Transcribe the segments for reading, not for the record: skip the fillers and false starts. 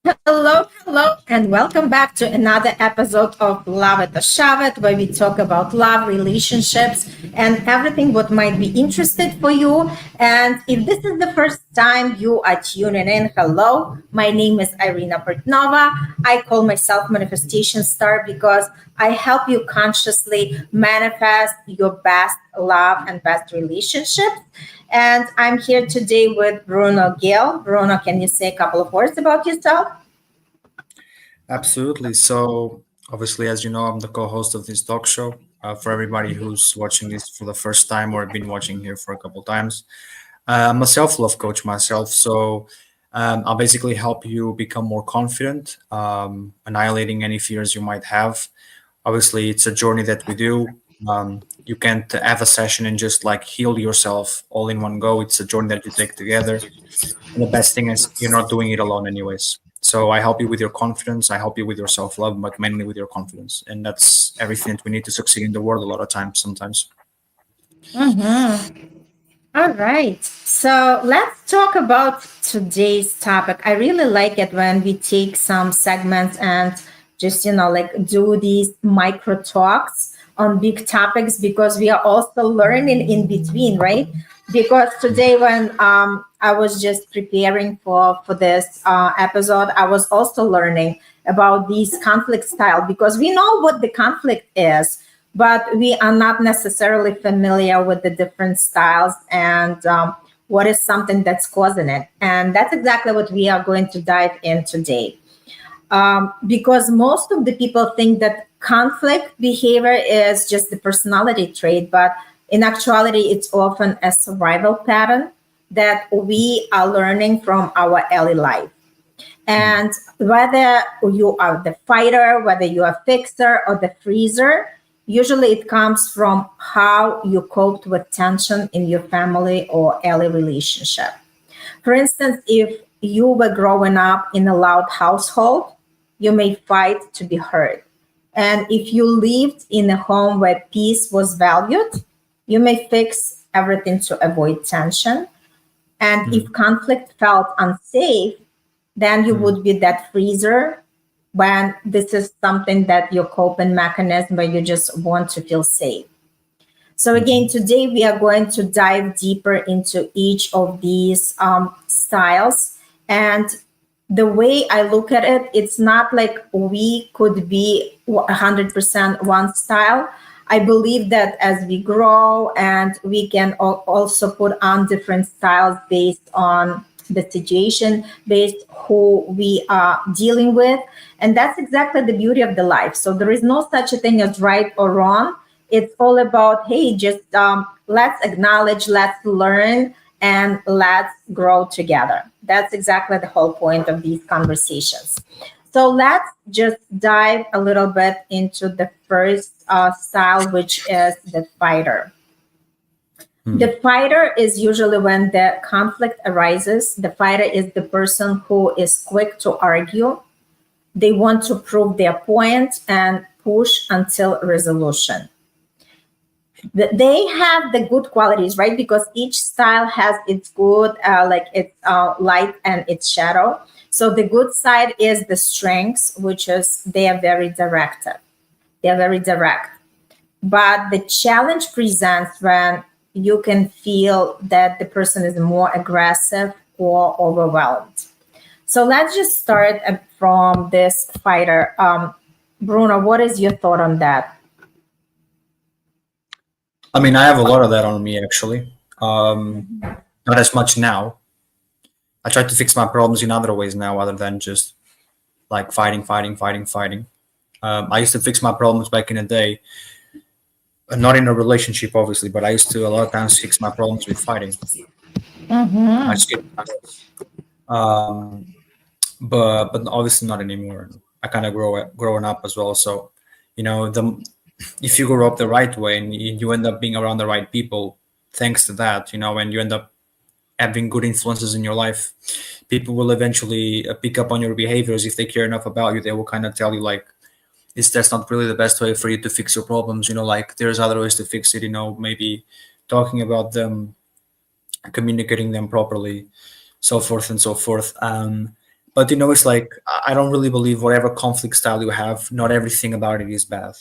Hello, and welcome back to another episode of Love It or Shove It, where we talk about love, relationships, and everything what might be interested for you. And if this is the first time you are tuning in, hello, my name is Irina Portnova. I call myself Manifestation Star because I help you consciously manifest your best love and best relationships. And I'm here today with Bruno Gill. Bruno, can you say a couple of words about yourself? Absolutely. So, obviously, as you know, I'm the co-host of this talk show. For everybody who's watching this for the first time or been watching here for a couple times, I'm a self-love coach myself. So, I'll basically help you become more confident, annihilating any fears you might have. Obviously, it's a journey that we do. You can't have a session and just like heal yourself all in one go. It's a journey that you take together. And the best thing is you're not doing it alone, anyways. So I help you with your confidence. I help you with your self love, but mainly with your confidence. And that's everything that we need to succeed in the world a lot of times, sometimes. Mm-hmm. All right. So let's talk about today's topic. I really like it when we take some segments and just, like do these micro talks on big topics because we are also learning in between, right? Because today when I was just preparing for this episode, I was also learning about these conflict style because we know what the conflict is, but we are not necessarily familiar with the different styles and what is something that's causing it. And that's exactly what we are going to dive in today. Because most of the people think that conflict behavior is just the personality trait, but in actuality, it's often a survival pattern that we are learning from our early life. And whether you are the fighter, whether you are fixer or the freezer, usually it comes from how you coped with tension in your family or early relationship. For instance, if you were growing up in a loud household, you may fight to be heard. And if you lived in a home where peace was valued, you may fix everything to avoid tension. And if Mm, conflict felt unsafe, then you mm, would be that freezer when this is something that your coping mechanism where you just want to feel safe. So again, mhm, today we are going to dive deeper into each of these styles. And the way I look at it, it's not like we could be 100% one style. I believe that as we grow and we can also put on different styles based on the situation, based who we are dealing with. And that's exactly the beauty of the life. So there is no such a thing as right or wrong. It's all about, hey, just let's acknowledge, let's learn, and let's grow together. That's exactly the whole point of these conversations. So let's just dive a little bit into the first style, which is the fighter. mm, The fighter is usually when the conflict arises. The fighter is the person who is quick to argue. They want to prove their point and push until resolution. They have the good qualities, right? Because each style has its good, like its light and its shadow. So the good side is the strengths, which is they are very directive. They are very direct. But the challenge presents when you can feel that the person is more aggressive or overwhelmed. So let's just start from this fighter. Bruno, what is your thought on that? I mean, I have a lot of that on me actually. Not as much now. I try to fix my problems in other ways now, other than just like fighting. I used to fix my problems back in the day, not in a relationship, obviously, but I used to a lot of times fix my problems with fighting. I Mm-hmm. just get, um, but obviously not anymore. I kind of growing up as well, so the if you grow up the right way and you end up being around the right people, thanks to that, and you end up having good influences in your life, people will eventually pick up on your behaviors. If they care enough about you, they will kind of tell you like, is that's not really the best way for you to fix your problems, like there's other ways to fix it, maybe talking about them, communicating them properly, so forth and so forth. But it's like I don't really believe whatever conflict style you have, not everything about it is bad,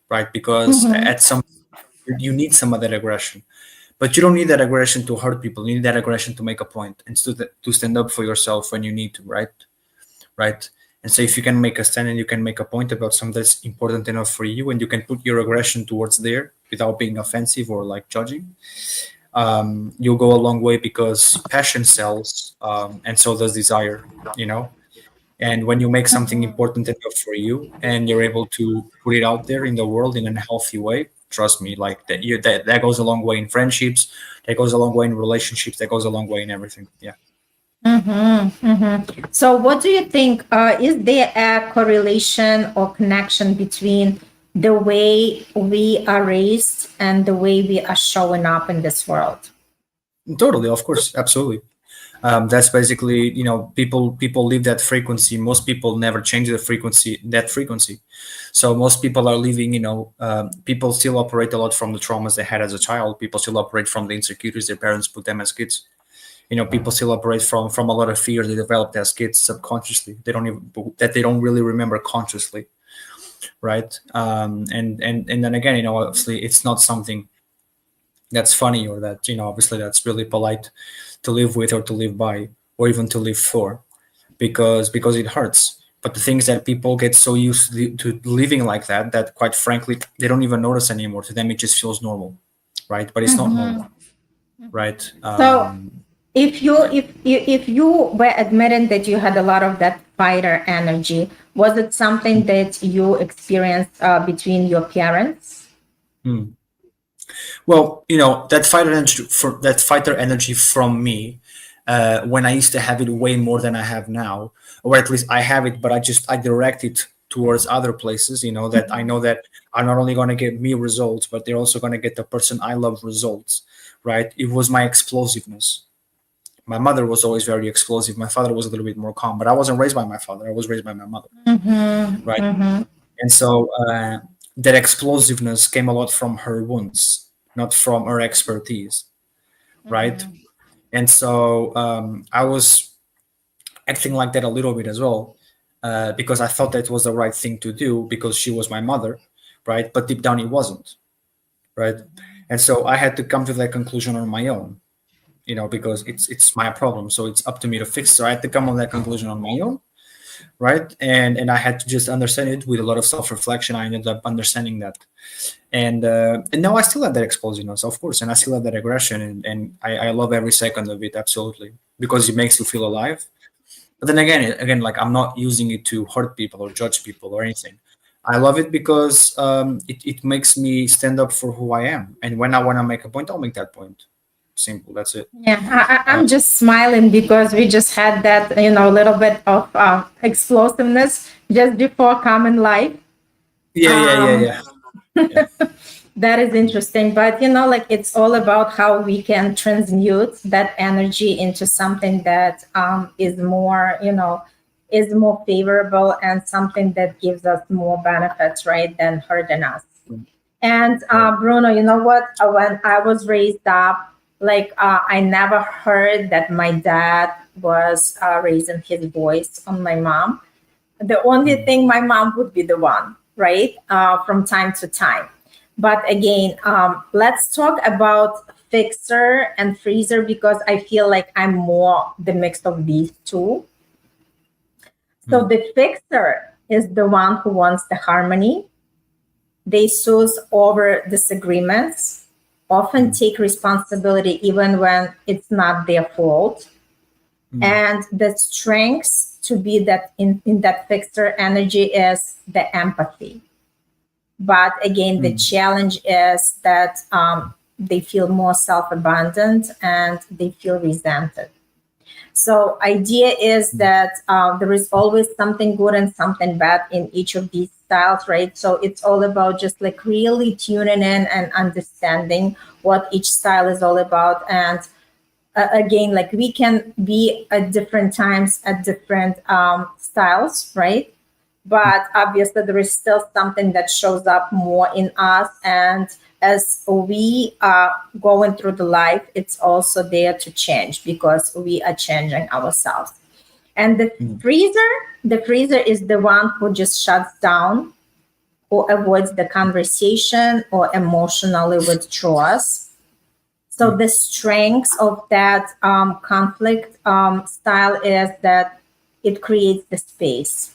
right? Because Mm-hmm. at some you need some of that aggression, but you don't need that aggression to hurt people. You need that aggression to make a point and to stand up for yourself when you need to, right? Right. And so if you can make a stand and you can make a point about something that's important enough for you, and you can put your aggression towards there without being offensive or like judging, you'll go a long way because passion sells, and so does desire. You know, and when you make something important enough for you and you're able to put it out there in the world in a healthy way, trust me, like that goes a long way in friendships, that goes a long way in relationships, that goes a long way in everything. Yeah. Mm-hmm. Mm-hmm. So, what do you think? Is there a correlation or connection between the way we are raised and the way we are showing up in this world? Totally, of course, absolutely. That's basically, people live that frequency. Most people never change that frequency. So most people are living, people still operate a lot from the traumas they had as a child. People still operate from the insecurities their parents put them as kids. People still operate from a lot of fears they developed as kids subconsciously. They don't really remember consciously, right? And then again, obviously it's not something that's funny or that, obviously that's really polite to live with or to live by or even to live for, because it hurts. But the things that people get so used to living like that quite frankly they don't even notice anymore. To them it just feels normal, right? But it's not normal, right? So, if you were admitting that you had a lot of that fighter energy, was it something that you experienced between your parents? Hmm. Well, that fighter energy from me, when I used to have it way more than I have now, or at least I have it, but I direct it towards other places. That I know that are not only going to get me results, but they're also going to get the person I love results. Right? It was my explosiveness. My mother was always very explosive. My father was a little bit more calm, but I wasn't raised by my father. I was raised by my mother. Mm-hmm. Right? Mm-hmm. And so that explosiveness came a lot from her wounds, not from her expertise, right? And so I was acting like that a little bit as well, because I thought that was the right thing to do because she was my mother, right? But deep down it wasn't, right? And so I had to come to that conclusion on my own, because it's my problem, so it's up to me to fix. So I had to come on that conclusion on my own, right? And I had to just understand it with a lot of self reflection. I ended up understanding that, and now I still have that explosiveness, of course, and I still have that aggression, and I love every second of it, absolutely, because it makes you feel alive. But then again, like I'm not using it to hurt people or judge people or anything. I love it because it makes me stand up for who I am, and when I want to make a point, I'll make that point. Simple. That's it. Yeah, Uh, I'm just smiling because we just had that, little bit of explosiveness just before common life. yeah, yeah, yeah, Um, yeah, yeah. that is interesting, but like it's all about how we can transmute that energy into something that is more, is more favorable and something that gives us more benefits, right, than hurting us. And Right. Bruno, you know what? When I was raised up, like I never heard that my dad was raising his voice on my mom. The only Mm, thing, my mom would be the one, right, from time to time. But again, let's talk about fixer and freezer because I feel like I'm more the mix of these two. So mm, the fixer is the one who wants the harmony. They soothe over disagreements, often mm, take responsibility even when it's not their fault. mm, And the strength to be that in that fixer energy is the empathy. But again, the mm, challenge is that they feel more self-abandoned and they feel resented. So idea is mm, that there is always something good and something bad in each of these styles, right? So it's all about just like really tuning in and understanding what each style is all about. And again, like we can be at different times at different styles, right? But obviously there is still something that shows up more in us, and as we are going through the life, it's also there to change because we are changing ourselves. And Mm. the freezer is the one who just shuts down or avoids the conversation or emotionally withdraws. So Mm. the strengths of that conflict style is that it creates the space.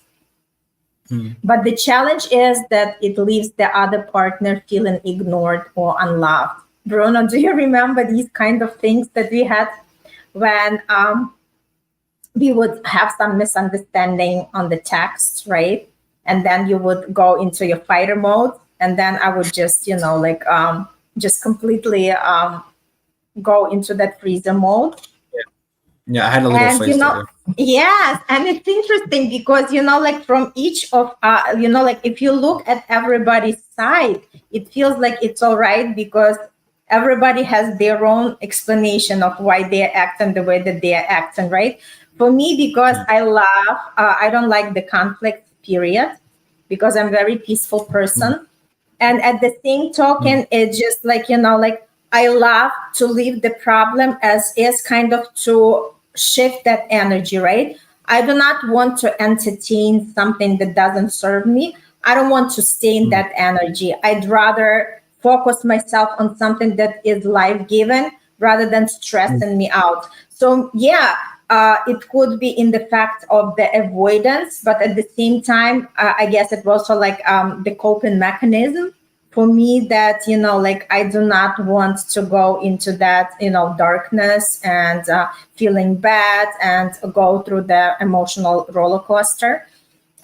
Mm. But the challenge is that it leaves the other partner feeling ignored or unloved. Bruno, do you remember these kind of things that we had when we would have some misunderstanding on the text, right? And then you would go into your fighter mode, and then I would just, just completely go into that freezer mode. Yeah, I had a little And phase there. Yeah. yes, and it's interesting because like from each of like if you look at everybody's side, it feels like it's all right because everybody has their own explanation of why they're acting the way that they're acting, right? For me, because Yeah. I don't like the conflict period because I'm a very peaceful Mm. person. And at the same Mm. token, it's just like like I love to leave the problem as is, kind of to shift that energy, right? I do not want to entertain something that doesn't serve me. I don't want to stay in Mm. that energy. I'd rather focus myself on something that is life giving rather than Mm. stressing me out. So yeah, it could be in the fact of the avoidance, but at the same time, I guess it was also like the coping mechanism for me, that like I do not want to go into that darkness and feeling bad and go through the emotional roller coaster.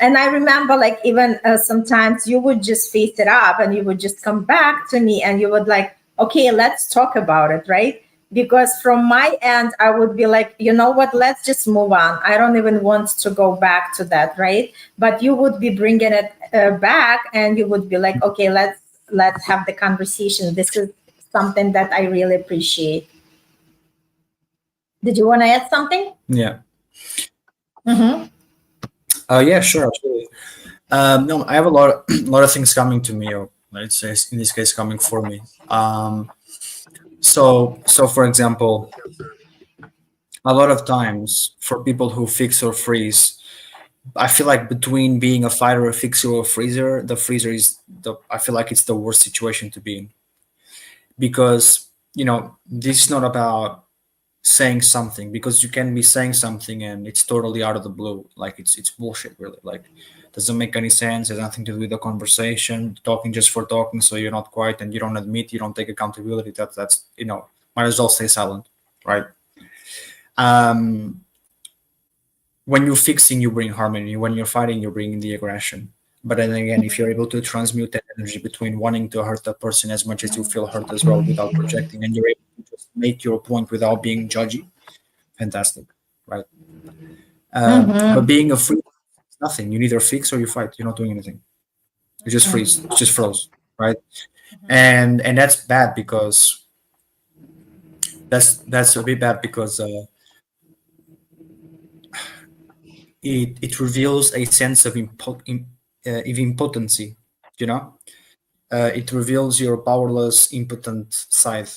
And I remember, like, even sometimes you would just face it up and you would just come back to me and you would like, okay, let's talk about it, right? Because from my end, I would be like, you know what, let's just move on. I don't even want to go back to that, right? But you would be bringing it back and you would be like, okay, let's have the conversation. This is something that I really appreciate. Did you want to add something? Yeah. Mm-hmm. Yeah. Sure. Absolutely. No, I have a lot, a lot of things coming to me, or let's say in this case, coming for me. So for example, a lot of times for people who fix or freeze, I feel like between being a fighter, a fixer, or a freezer, the freezer is the. I feel like it's the worst situation to be in because this is not about saying something, because you can be saying something and it's totally out of the blue, like it's bullshit, really, like doesn't make any sense, has nothing to do with the conversation, talking just for talking, so you're not quiet and you don't admit, you don't take accountability. That's might as well stay silent, right? um when you're fixing, you bring harmony. When you're fighting, you bring the aggression. But then again, if you're able to transmute that energy between wanting to hurt that person as much as you feel hurt as well without projecting, and you're able to just make your point without being judgy, fantastic, right? But Mm-hmm. being a free is nothing. You neither fix or you fight. You're not doing anything. You just freeze. You just froze, right? And that's bad because that's a bit bad because it reveals a sense of impotency. You know, it reveals your powerless, impotent side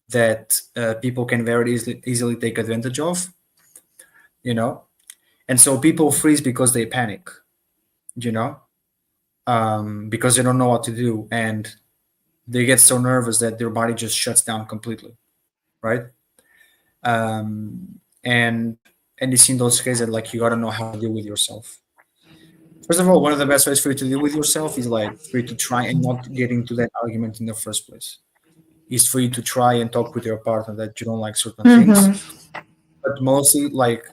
that people can very easily take advantage of. You know, and so people freeze because they panic. You know, because they don't know what to do, and they get so nervous that their body just shuts down completely, right? And it's in those cases, like, you gotta know how to deal with yourself. First of all, one of the best ways for you to deal with yourself is like for you to try and not get into that argument in the first place. Is for you to try and talk with your partner that you don't like certain things, Mm-hmm. but mostly like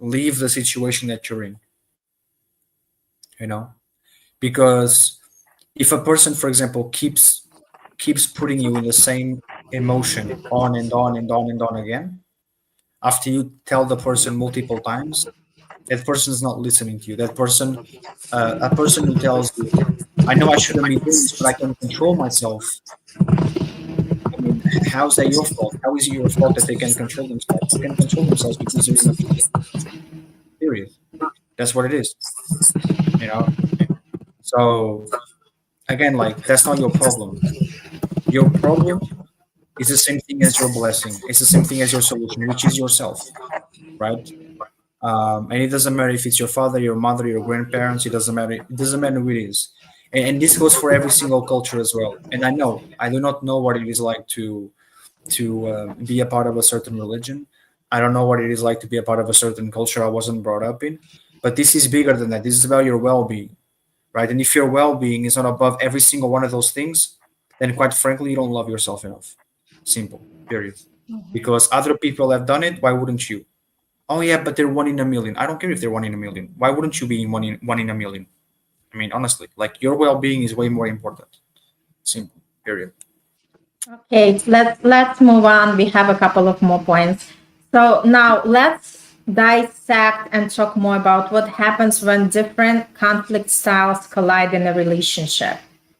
leave the situation that you're in, you know? Because if a person, for example, keeps putting you in the same emotion on and on and on and on again, after you tell the person multiple times, that person is not listening to you. That person, a person who tells you, "I know I shouldn't be doing this, but I can control myself." I mean, how's that your fault? How is it your fault that they can control themselves? They can control themselves because they're in a freeze. Period. That's what it is. You know. So again, like, that's not your problem. Your problem is the same thing as your blessing. It's the same thing as your solution, which is yourself, right? And it doesn't matter if it's your father, your mother, your grandparents. It doesn't matter. It doesn't matter who it is. And this goes for every single culture as well. And I know I do not know what it is like to be a part of a certain religion. I don't know what it is like to be a part of a certain culture I wasn't brought up in. But this is bigger than that. This is about your well-being, right? And if your well-being is not above every single one of those things, then quite frankly, you don't love yourself enough. Simple. Period. Because other people have done it. Why wouldn't you? Oh yeah, but they're one in a million. I don't care if they're one in a million. Why wouldn't you be in one in a million? I mean, honestly, like your well-being is way more important. Simple. Period. Okay, let's move on. We have a couple of more points. So now let's dissect and talk more about what happens when different conflict styles collide in a relationship.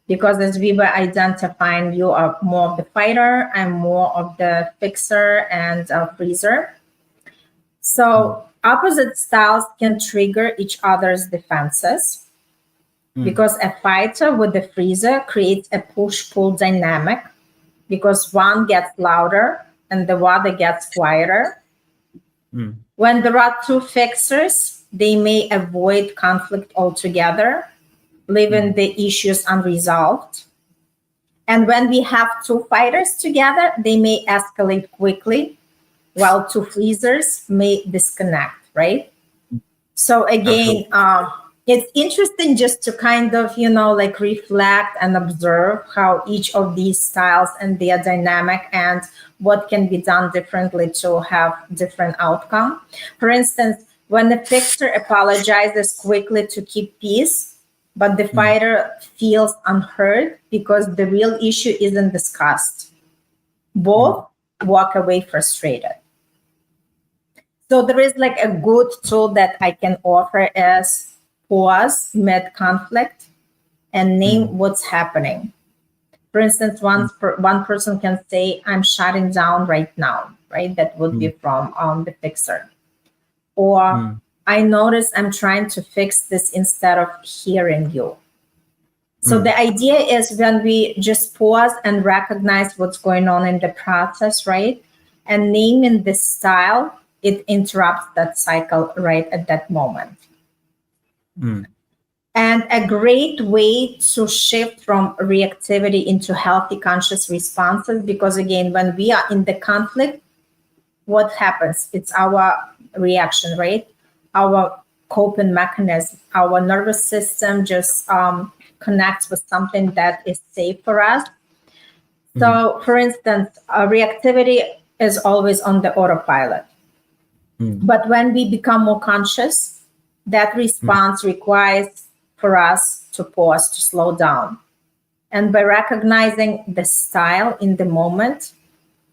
Because as we were identifying, you are more of the fighter, I'm more of the fixer and freezer. Mm, So opposite styles can trigger each other's defenses mm, because a fighter with the freezer creates a push-pull dynamic because one gets louder and the other gets quieter. mm, When there are two fixers, they may avoid conflict altogether, leaving mm, the issues unresolved. And when we have two fighters together, they may escalate quickly, while two freezers may disconnect, right? So again, absolutely. it's interesting just to kind of, like reflect and observe how each of these styles and their dynamic and what can be done differently to have different outcome. For instance, when the fixer apologizes quickly to keep peace, but the Mm, fighter feels unheard because the real issue isn't discussed, mm, both walk away frustrated. So there is like a good tool that I can offer is pause mid conflict and name mm, what's happening. For instance, mm, one person can say, "I'm shutting down right now," right? That would be mm, from the fixer. Or mm, I notice I'm trying to fix this instead of hearing you. So mm, the idea is when we just pause and recognize what's going on in the process, right? And naming the style, it interrupts that cycle right at that moment. mm, And a great way to shift from reactivity into healthy conscious responses, because again, when we are in the conflict, what happens? It's our reaction, right? Our coping mechanism, our nervous system just connects with something that is safe for us. mm, So, for instance, reactivity is always on the autopilot. mm, But when we become more conscious, that mm, response requires for us to pause, to slow down. And by recognizing the style in the moment,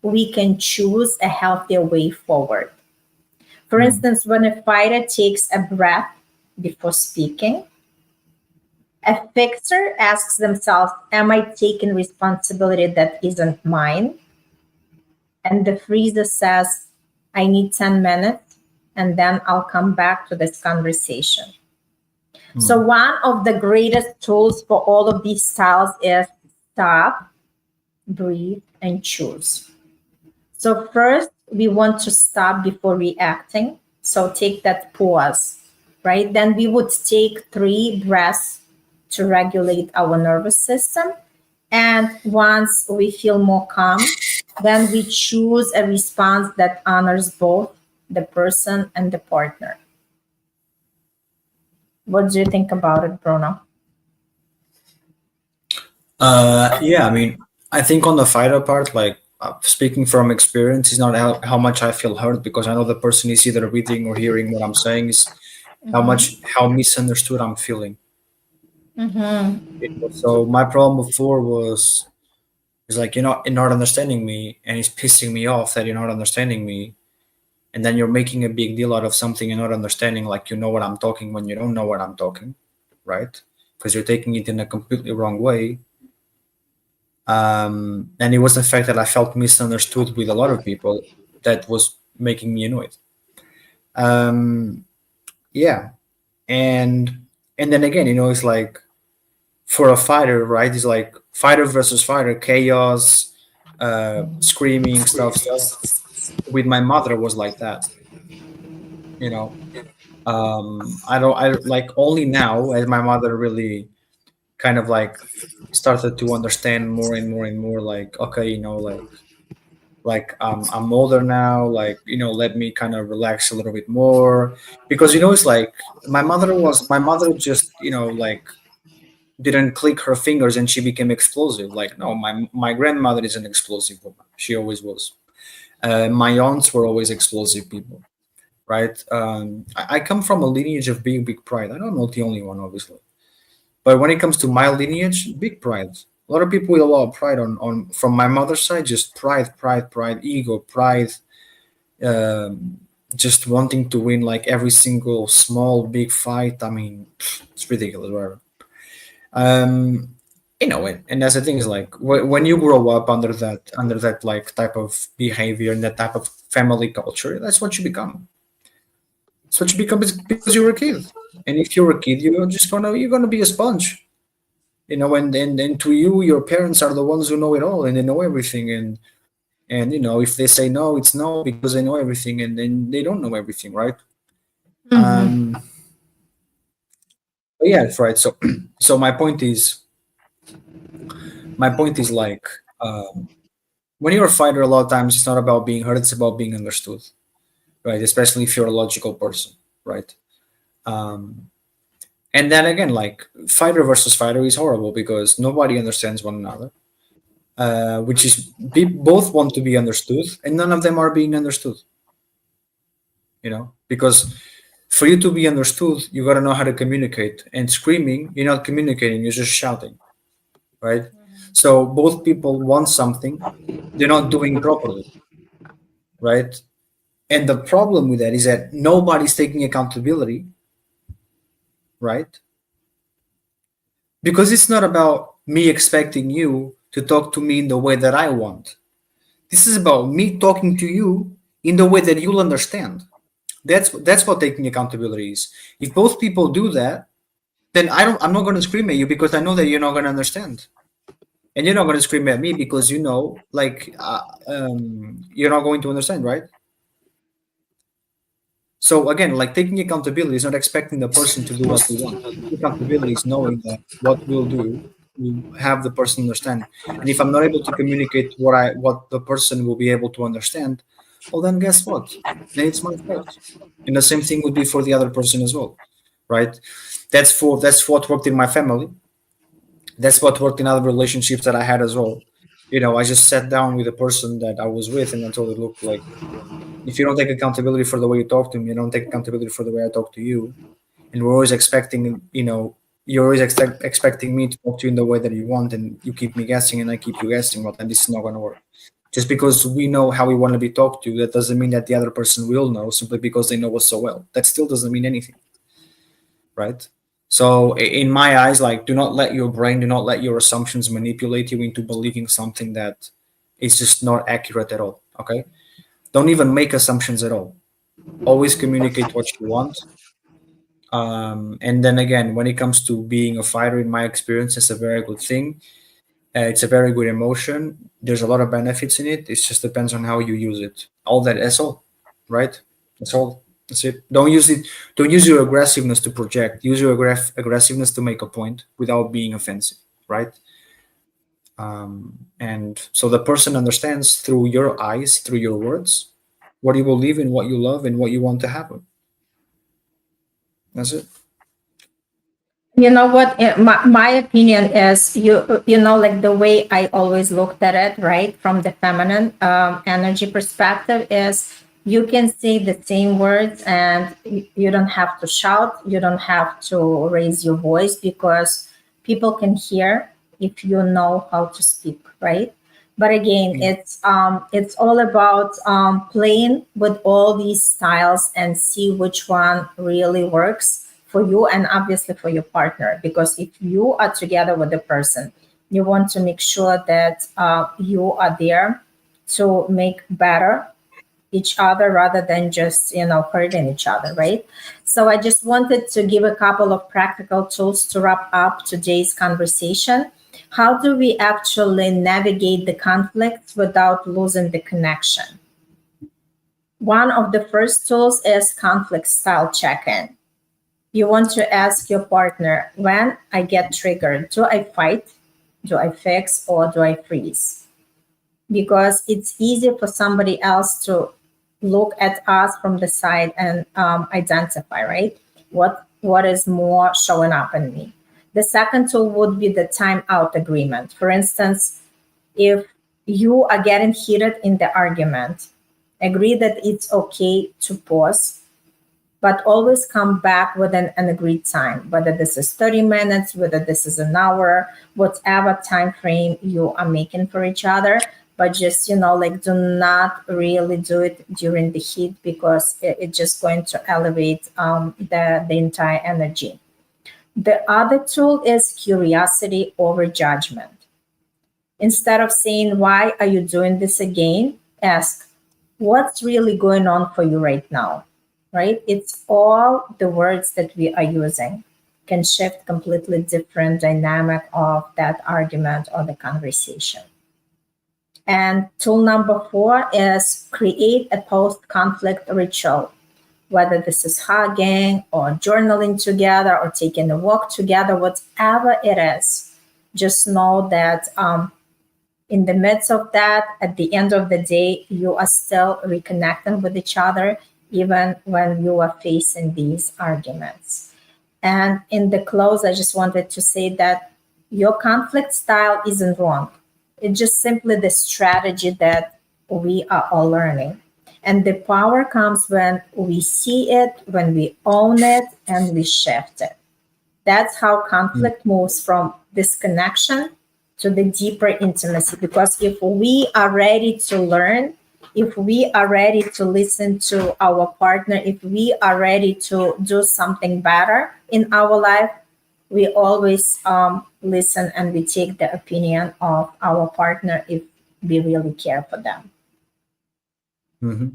we can choose a healthier way forward. For mm, instance, when a fighter takes a breath before speaking, a fixer asks themselves, "Am I taking responsibility that isn't mine?" And the freezer says, "I need 10 minutes and then I'll come back to this conversation." So, mm, one of the greatest tools for all of these styles is stop, breathe, and choose. So, first, we want to stop before reacting. So, take that pause, right? Then we would take 3 breaths to regulate our nervous system. And once we feel more calm, then we choose a response that honors both the person and the partner. What do you think about it, Bruno? Yeah, I mean, I think on the fighter part, like speaking from experience, is not how much I feel hurt because I know the person is either reading or hearing what I'm saying is how misunderstood I'm feeling. Mm-hmm. So my problem before was is like you're not understanding me, and it's pissing me off that you're not understanding me, and then you're making a big deal out of something you're not understanding, like you know what I'm talking when you don't know what I'm talking, right? Because you're taking it in a completely wrong way. And it was the fact that I felt misunderstood with a lot of people that was making me annoyed. Um, yeah, and and then again, it's like for a fighter, right? It's like fighter versus fighter, chaos, screaming stuff. With my mother was like that. You know, I don't. I like only now as my mother really kind of like started to understand more and more and more. Like, okay, I'm older now. Like, let me kind of relax a little bit more because it's like my mother just like didn't click her fingers and she became explosive. Like, no, my grandmother is an explosive woman. She always was. My aunts were always explosive people, right? I come from a lineage of being big pride. I'm not the only one, obviously, but when it comes to my lineage, big pride. A lot of people with a lot of pride on from my mother's side, just pride, ego, pride, um, just wanting to win like every single small big fight. I mean, it's ridiculous, whatever. um and that's the thing is like when you grow up under that like type of behavior and that type of family culture, that's what you become. That's what you become because you're a kid. And if you're a kid, you're gonna be a sponge. And to you, your parents are the ones who know it all and they know everything. And if they say no, it's no because they know everything, and then they don't know everything, right? Mm-hmm. um but yeah, that's right. So so my point is like, um when you're a fighter, a lot of times it's not about being heard, it's about being understood, right? Especially if you're a logical person, right? um and then again, like, fighter versus fighter is horrible because nobody understands one another, which is both want to be understood and none of them are being understood, because for you to be understood you got to know how to communicate, and screaming, you're not communicating, you're just shouting, right? So both people want something, they're not doing properly, right? And the problem with that is that nobody's taking accountability, right? Because it's not about me expecting you to talk to me in the way that I want. This is about me talking to you in the way that you'll understand. That's what taking accountability is. If both people do that, then I'm not going to scream at you because I know that you're not going to understand, and you're not going to scream at me because like, you're not going to understand, right? So again, like, taking accountability is not expecting the person to do what we want. Taking accountability is knowing that what we'll do will have the person understand. And if I'm not able to communicate what the person will be able to understand, well then guess what? Then it's my fault. And the same thing would be for the other person as well, right? That's what worked in my family. That's what worked in other relationships that I had as well. I just sat down with the person that I was with and I told her, look, like, if you don't take accountability for the way you talk to me, you don't take accountability for the way I talk to you, and we're always expecting, you're always expecting me to talk to you in the way that you want, and you keep me guessing, and I keep you guessing. Well, then this is not going to work. Just because we know how we want to be talked to, that doesn't mean that the other person will know simply because they know us so well. That still doesn't mean anything, right? So in my eyes, like, do not let your assumptions manipulate you into believing something that is just not accurate at all. Okay, don't even make assumptions at all. Always communicate what you want. And then again, when it comes to being a fighter, in my experience, it's a very good thing. It's a very good emotion. There's a lot of benefits in it. It just depends on how you use it. That's all, right? That's all. That's it. Don't use it. Don't use your aggressiveness to project. Use your aggressiveness to make a point without being offensive, right? And so the person understands through your eyes, through your words, what you believe in, what you love, and what you want to happen. That's it. You know what? My opinion is, like the way I always looked at it, right, from the feminine energy perspective, is you can say the same words and you don't have to shout, you don't have to raise your voice because people can hear if you know how to speak, right? But again, Yeah. it's all about playing with all these styles and see which one really works for you and obviously for your partner. Because if you are together with the person, you want to make sure that you are there to make better each other rather than just hurting each other, right? So I just wanted to give a couple of practical tools to wrap up today's conversation. How do we actually navigate the conflicts without losing the connection? One of the first tools is conflict style check in. You want to ask your partner, when I get triggered, do I fight, do I fix, or do I freeze? Because it's easy for somebody else to look at us from the side and identify, right? What is more showing up in me? The second tool would be the timeout agreement. For instance, if you are getting heated in the argument, agree that it's okay to pause, but always come back within an agreed time, whether this is 30 minutes, whether this is an hour, whatever time frame you are making for each other. But just, like, do not really do it during the heat, because it's just going to elevate the entire energy. The other tool is curiosity over judgment. Instead of saying, why are you doing this again? Ask, what's really going on for you right now? Right? It's all the words that we are using can shift completely different dynamic of that argument or the conversation. And tool number 4 is create a post conflict ritual, whether this is hugging or journaling together or taking a walk together, whatever it is. Just know that in the midst of that, at the end of the day, you are still reconnecting with each other, even when you are facing these arguments. And in the close, I just wanted to say that your conflict style isn't wrong. It's just simply the strategy that we are all learning. And the power comes when we see it, when we own it, and we shift it. That's how Mm. conflict moves from disconnection to the deeper intimacy. Because if we are ready to learn, if we are ready to listen to our partner, if we are ready to do something better in our life, we always listen and we take the opinion of our partner if we really care for them. Mhm.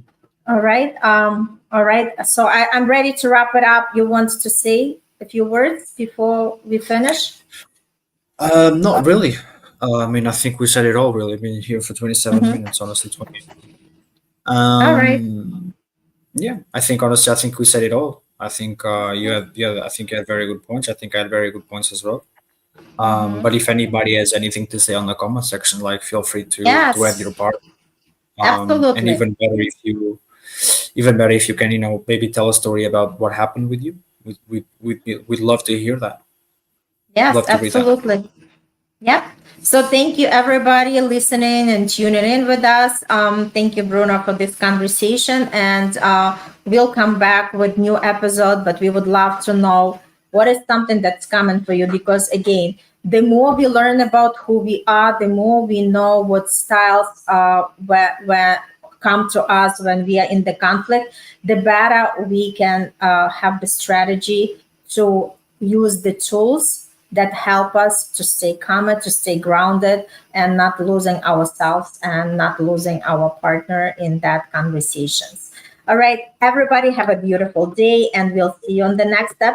All right. All right. So I'm ready to wrap it up. You want to say a few words before we finish? Not really. I mean, I think we said it all. Really, been here for 27 Mhm. minutes. Honestly, 20. All right. Yeah, I think honestly, I think we said it all. I think you had, yeah, I think you had very good points. I think I had very good points as well. But if anybody has anything to say on the comment section, like feel free to add your Yes, part. And absolutely. even better if you can, maybe tell a story about what happened with you. We'd love to hear that. Yes, Love to read that. absolutely. Yep. So thank you everybody listening and tuning in with us. Thank you, Bruno, for this conversation. And we'll come back with new episode, but we would love to know what is something that's coming for you. Because again, the more we learn about who we are, the more we know what styles where come to us when we are in the conflict, the better we can have the strategy to use the tools that help us to stay calm, to stay grounded, and not losing ourselves and not losing our partner in that conversations. All right, everybody, have a beautiful day, and we'll see you on the next episode.